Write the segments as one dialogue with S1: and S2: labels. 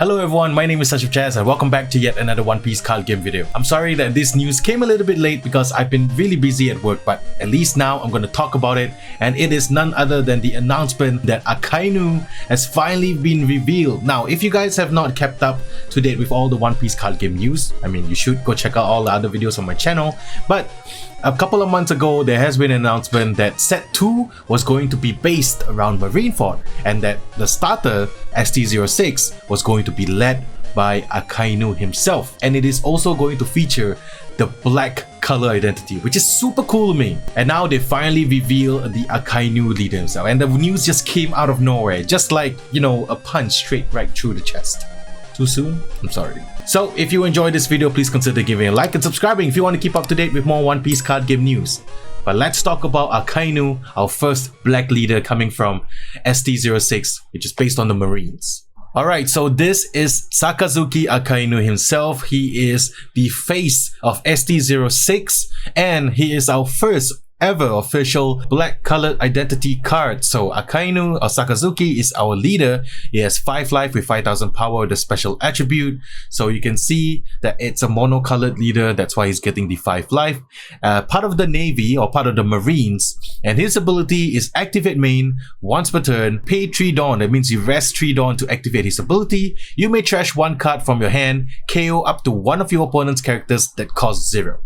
S1: Hello everyone, my name is Asyrafchazz and welcome back to yet another One Piece card game video. I'm sorry that this news came a little bit late because I've been really busy at work, but at least now I'm going to talk about it, and it is none other than the announcement that Akainu has finally been revealed. Now, if you guys have not kept up to date with all the One Piece card game news, I mean, you should go check out all the other videos on my channel, but a couple of months ago, there has been an announcement that Set 2 was going to be based around Marineford, and that the starter, ST06, was going to be led by Akainu himself. And it is also going to feature the black color identity, which is super cool to me. And now they finally reveal the Akainu leader himself, and the news just came out of nowhere, just like, you know, a punch straight right through the chest. Too soon? I'm sorry. So if you enjoyed this video, please consider giving a like and subscribing if you want to keep up to date with more One Piece card game news. But let's talk about Akainu, our first black leader coming from ST06, which is based on the Marines. Alright, so this is Sakazuki Akainu himself. He is the face of ST06, and he is our first ever official black colored identity card. So Akainu or Sakazuki is our leader. He has 5 life with 5000 power, the special attribute. So you can see that it's a monocolored leader. That's why he's getting the 5 life. Part of the Navy or part of the Marines, and his ability is activate main once per turn, pay 3 Dawn. That means you rest 3 Dawn to activate his ability. You may trash 1 card from your hand, KO up to one of your opponent's characters that cost 0.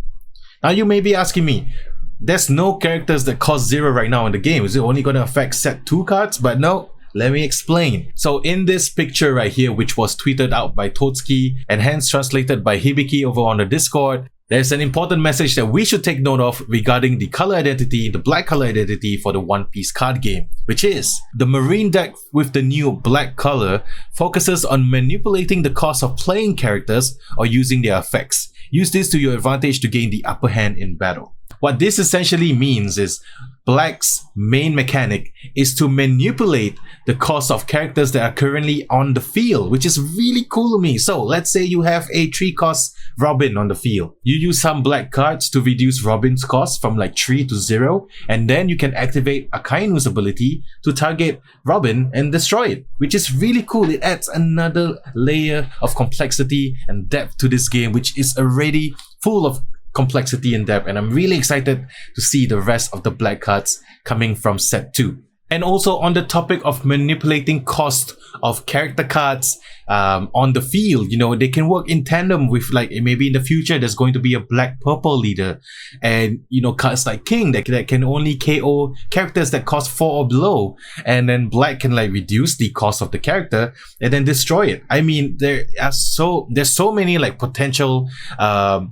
S1: Now you may be asking me, there's no characters that cost 0 right now in the game. Is it only going to affect Set 2 cards? But no, let me explain. So in this picture right here, which was tweeted out by Totsuki and hence translated by Hibiki over on the Discord, there's an important message that we should take note of regarding the color identity, the black color identity for the One Piece card game, which is the Marine deck with the new black color focuses on manipulating the cost of playing characters or using their effects. Use this to your advantage to gain the upper hand in battle. What this essentially means is Black's main mechanic is to manipulate the cost of characters that are currently on the field, which is really cool to me. So let's say you have a 3 cost Robin on the field. You use some black cards to reduce Robin's cost from like 3 to 0, and then you can activate Akainu's ability to target Robin and destroy it, which is really cool. It adds another layer of complexity and depth to this game, which is already full of complexity and depth, and I'm really excited to see the rest of the black cards coming from Set 2. And also on the topic of manipulating cost of character cards on the field, you know, they can work in tandem with, like, maybe in the future there's going to be a black purple leader, and you know, cards like King that can only KO characters that cost 4 or below, and then black can like reduce the cost of the character and then destroy it. I mean, there's so many like potential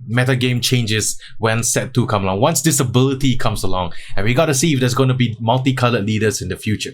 S1: meta game changes when Set 2 come along, once this ability comes along, and we gotta see if there's going to be multicolored leaders in the future.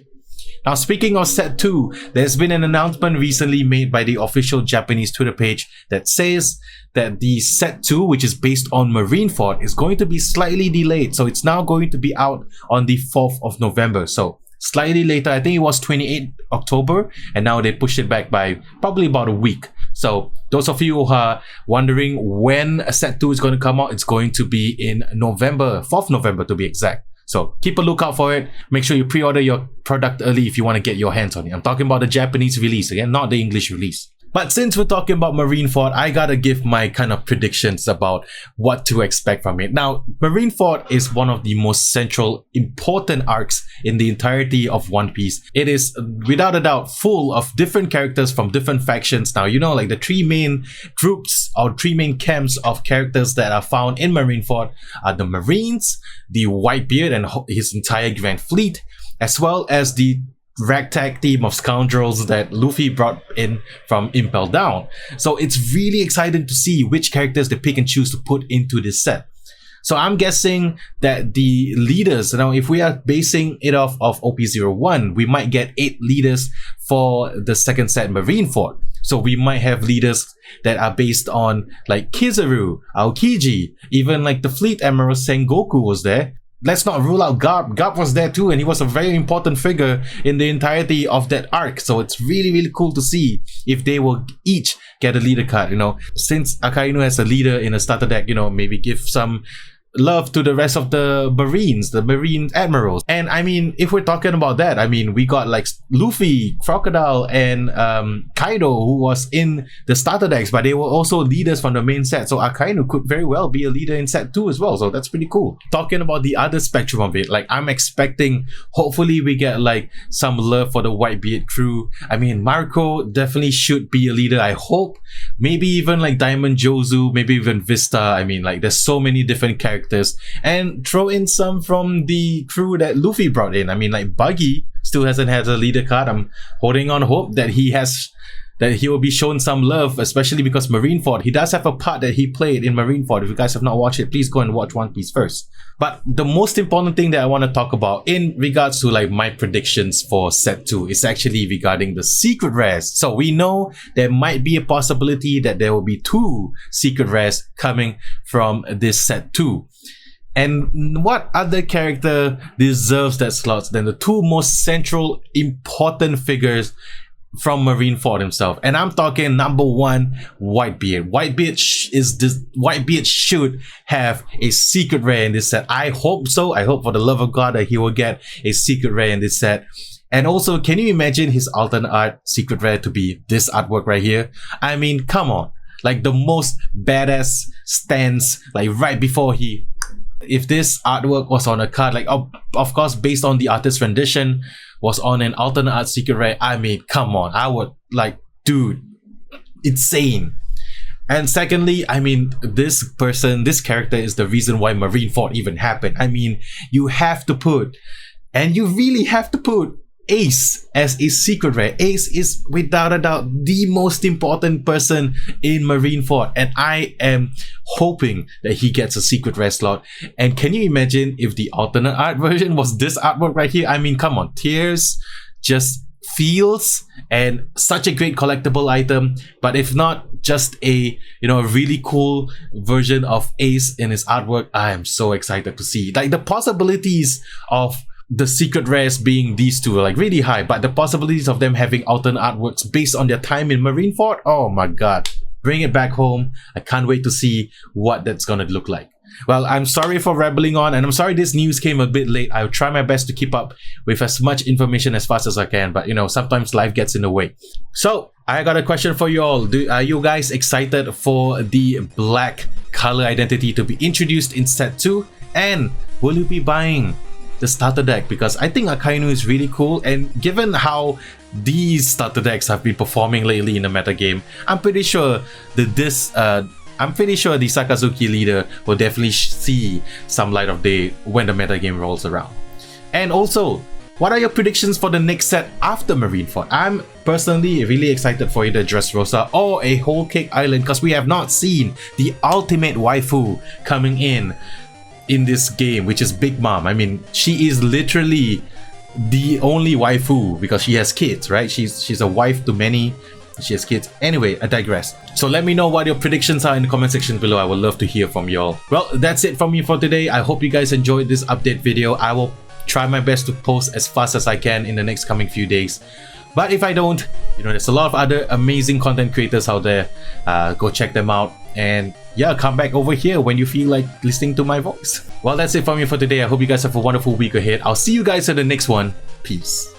S1: Now, speaking of Set 2, there's been an announcement recently made by the official Japanese Twitter page that says that the Set 2, which is based on Marineford, is going to be slightly delayed. So it's now going to be out on the 4th of November. So slightly later, I think it was 28 October, and now they pushed it back by probably about a week. So those of you who are wondering when Set 2 is going to come out, it's going to be in November, 4th November to be exact. So keep a lookout for it. Make sure you pre-order your product early if you want to get your hands on it. I'm talking about the Japanese release again, not the English release. But since we're talking about Marineford, I gotta give my kind of predictions about what to expect from it. Now, Marineford is one of the most central, important arcs in the entirety of One Piece. It is, without a doubt, full of different characters from different factions. Now, you know, like the 3 main groups or 3 main camps of characters that are found in Marineford are the Marines, the Whitebeard and his entire Grand Fleet, as well as the ragtag team of scoundrels that Luffy brought in from Impel Down. So it's really exciting to see which characters they pick and choose to put into this set. So I'm guessing that the leaders, now if we are basing it off of OP01, we might get 8 leaders for the second set Marineford. So we might have leaders that are based on like Kizaru, Aokiji, even like the Fleet Admiral Sengoku was there. Let's not rule out Garp. Garp was there too, and he was a very important figure in the entirety of that arc. So it's really, really cool to see if they will each get a leader card, you know. Since Akainu has a leader in a starter deck, you know, maybe give some love to the rest of the Marines, the Marine Admirals. And I mean, if we're talking about that, I mean, we got like Luffy, Crocodile, and Kaido, who was in the starter decks, but they were also leaders from the main set. So Akainu could very well be a leader in set 2 as well. So that's pretty cool. Talking about the other spectrum of it, like I'm expecting, hopefully we get like some love for the Whitebeard crew. I mean, Marco definitely should be a leader, I hope. Maybe even like Diamond Jozu, maybe even Vista. I mean, like there's so many different characters. And throw in some from the crew that Luffy brought in. I mean, like Buggy still hasn't had a leader card. I'm holding on hope that he will be shown some love, especially because Marineford, he does have a part that he played in Marineford. If you guys have not watched it, please go and watch One Piece first. But the most important thing that I want to talk about in regards to like my predictions for set 2 is actually regarding the secret rares. So we know there might be a possibility that there will be 2 secret rares coming from this set 2. And what other character deserves that slot than the 2 most central important figures from Marineford himself? And I'm talking number 1, Whitebeard. Whitebeard should have a secret rare in this set. I hope so. I hope for the love of God that he will get a secret rare in this set. And also, can you imagine his alternate art secret rare to be this artwork right here? I mean, come on. Like the most badass stance, like right before he... If this artwork was on a card, like of course based on the artist rendition, was on an alternate art secret rare, I mean, come on, I would like, dude, insane. And secondly, I mean, this character is the reason why Marineford even happened. I mean, you have to put, and you really have to put, Ace as a secret rare. Ace is without a doubt the most important person in Marineford, and I am hoping that he gets a secret rare slot. And can you imagine if the alternate art version was this artwork right here? I mean, come on, Tears just feels and such a great collectible item. But if not, just a a really cool version of Ace in his artwork, I am so excited to see. Like the possibilities of the secret rares being these 2 are like really high, but the possibilities of them having alternate artworks based on their time in Marineford, oh my god, bring it back home. I can't wait to see what that's gonna look like. Well, I'm sorry for rambling on, and I'm sorry this news came a bit late. I'll try my best to keep up with as much information as fast as I can, but sometimes life gets in the way. So I got a question for you all. Are you guys excited for the black color identity to be introduced in set 2? And will you be buying the starter deck? Because I think Akainu is really cool, and given how these starter decks have been performing lately in the meta game, I'm pretty sure the Sakazuki leader will definitely see some light of day when the meta game rolls around. And also, what are your predictions for the next set after Marineford? I'm personally really excited for either Dressrosa or a Whole Cake Island, because we have not seen the ultimate waifu coming in this game, which is Big Mom. I mean, she is literally the only waifu because she has kids, right? She's a wife to many. She has kids. Anyway, I digress. So let me know what your predictions are in the comment section below. I would love to hear from y'all. Well, that's it from me for today. I hope you guys enjoyed this update video. I will try my best to post as fast as I can in the next coming few days. But if I don't, there's a lot of other amazing content creators out there. Go check them out. And yeah, come back over here when you feel like listening to my voice. Well, that's it from me for today. I hope you guys have a wonderful week ahead. I'll see you guys in the next one. Peace.